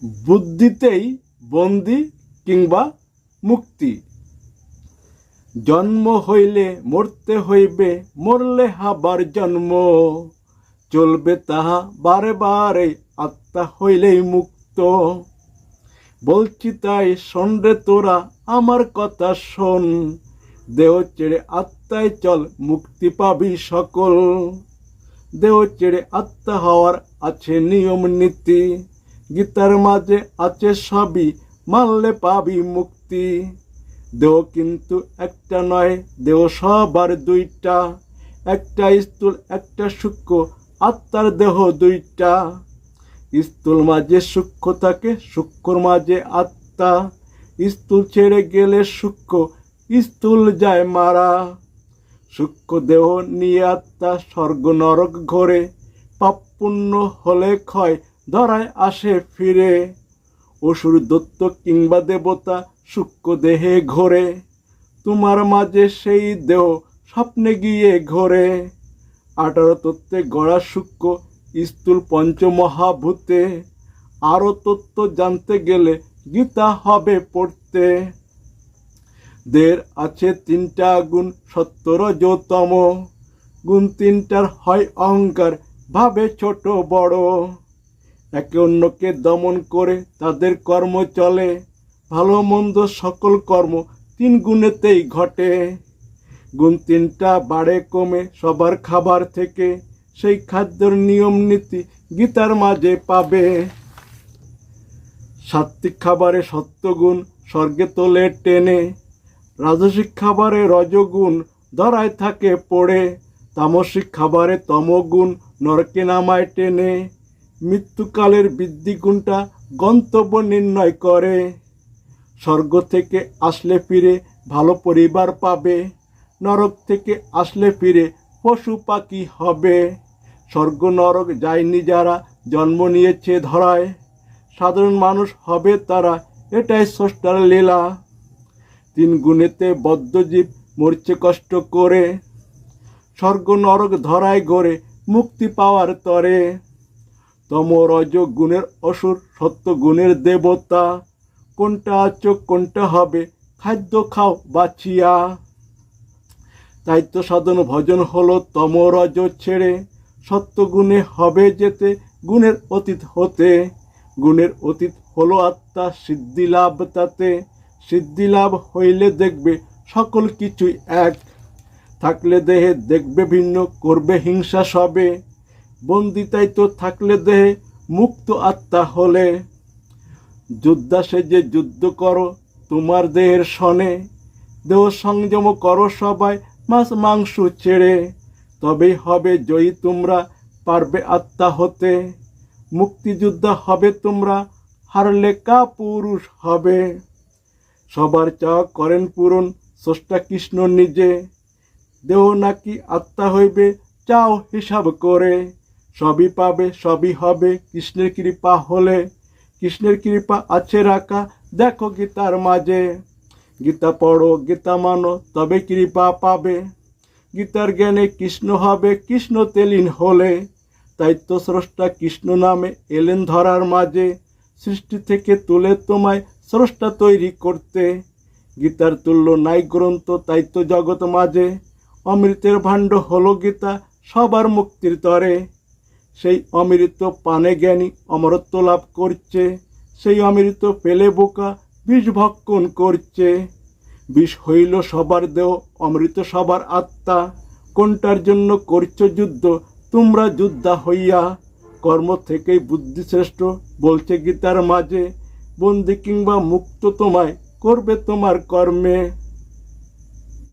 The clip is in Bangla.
বুদ্ধিতেই বন্দি কিংবা মুক্তি। জন্ম হইলে মরতে হইবে, মরলে আবার জন্ম, চলবে তাহা বারে বারে, আত্মা হইলেই মুক্ত। বলছি তাই শোন রে তোরা, আমার কথা শোন, দেহ ছেড়ে আত্মায় চল, মুক্তি পাবি সকল। দেহ ছেড়ে আত্মা হওয়ার আছে নিয়ম নীতি, গীতার মাঝে আছে সবই, মানলে পাবি মুক্তি। দেহ কিন্তু একটা নয়, দেহ সবার দুইটা, একটা স্থূল একটা সূক্ষ্ম, আত্মার দেহ দুইটা। স্থূল মাঝে সূক্ষ্ম থাকে, সূক্ষ্মর মাঝে আত্মা, স্থূল ছেড়ে গেলে সূক্ষ্ম, স্থূল যায় মারা। সূক্ষ্ম দেহ নিয়ে আত্মা স্বর্গ নরক ঘোরে, পাপ পুণ্য হলে ক্ষয়, ধরায় আসে ফিরে। অসুর দৈত্য কিংবা দেবতা সূক্ষ্ম দেহে ঘোরে, তোমার মাঝে সেই দেহ স্বপ্নে গিয়ে ঘোরে। 18 তত্ত্বে গড়া সূক্ষ্ম স্থূল পঞ্চমহাভূতে, আরো তত্ত্ব জানতে গেলে গীতা হবে পড়তে। দের আছে 3টা গুণ, সত্য রজ তম, গুণ 3টার হয় অহংকার, ভাবে ছোট বড়। একে অন্যকে দমন করে তাদের কর্ম চলে, ভালো মন্দ সকল কর্ম 3 গুণেতেই ঘটে। গুণ 3টা বাড়ে কমে সবার খাবার থেকে, সেই খাদ্যের নিয়ম নীতি গীতার মাঝে পাবে। সাত্ত্বিক খাবারে সত্যগুণ স্বর্গে তোলে টেনে, রাজসিক খাবারে রজগুণ ধরায় থাকে পড়ে, তামসিক খাবারে তমগুণ নরকে নামায় টেনে। মৃত্যুকালের বৃদ্ধিগুণটা গন্তব্য নির্ণয় করে, স্বর্গ থেকে আসলে ফিরে ভালো পরিবার পাবে, নরক থেকে আসলে ফিরে পশু পাখি হবে। স্বর্গ নরক যায়নি যারা, জন্ম নিয়েছে ধরায়, সাধারণ মানুষ হবে তারা, এটাই স্রষ্টার লীলা। 3 গুণেতে বদ্ধজীব মরছে কষ্ট করে, স্বর্গ নরক ধরায় ঘোরে মুক্তি পাওয়ার তরে। তম রজ গুণের অসুর, সত্য গুণের দেবতা, কোনটা আছো কোনটা হবে, খাদ্য খাও বাছিয়া। তাই তো সাধন ভজন হলো তম রজ ছেড়ে, সত্য গুণে হবে যেতে, গুণের অতীত হতে। গুণের অতীত হলো আত্মা, সিদ্ধি লাভ তাতে, সিদ্ধি লাভ হইলে দেখবে সকল কিছুই এক। থাকলে দেহে দেখবে ভিন্ন, করবে হিংসা সবে, বন্দি তাই তো থাকলে দেহে, মুক্ত আত্মা হলে। যোদ্ধা সেজে যুদ্ধ করো তোমার দেহের সনে, দেহ সংযম করো সবাই মাছ মাংস ছেড়ে, তবেই হবে জয়ী তোমরা, পারবে আত্মা হতে। মুক্তিযোদ্ধা হবে তোমরা, হারলে কাপুরুষ হবে। সবার চাওয়া করেন পূরণ স্রষ্টা কৃষ্ণ নিজে, দেহ নাকি আত্মা হইবে চাও হিসাব করে। সবই পাবে সবই হবে কৃষ্ণের কৃপা হলে, কৃষ্ণের কৃপা আছে রাখা দেখো গীতার মাঝে। গীতা পড়ো গীতা মানো তবে কৃপা পাবে, গীতার জ্ঞানে কৃষ্ণ হবে কৃষ্ণ তেলীন হলে। তাই তো স্রষ্টা কৃষ্ণ নামে এলেন ধরার মাঝে, সৃষ্টি থেকে তুলে তোমায় স্রষ্টা তৈরি করতে। গীতার তুল্য নাই গ্রন্থ তাই তো জগৎ মাঝে, অমৃতের ভাণ্ড হলো গীতা সবার মুক্তির তরে। সেই অমৃত পানে জ্ঞানী অমরত্ব লাভ করছে, সেই অমৃত পেলে বোকা বিষ ভক্ষণ করছে। বিষ হইল সবার দেহ, অমৃত সবার আত্মা, কোনটার জন্য করছো যুদ্ধ তোমরা যোদ্ধা হইয়া। কর্ম থেকেই বুদ্ধি শ্রেষ্ঠ বলছে গীতার মাঝে, বন্দি কিংবা মুক্ত তোমায় করবে তোমার কর্মে।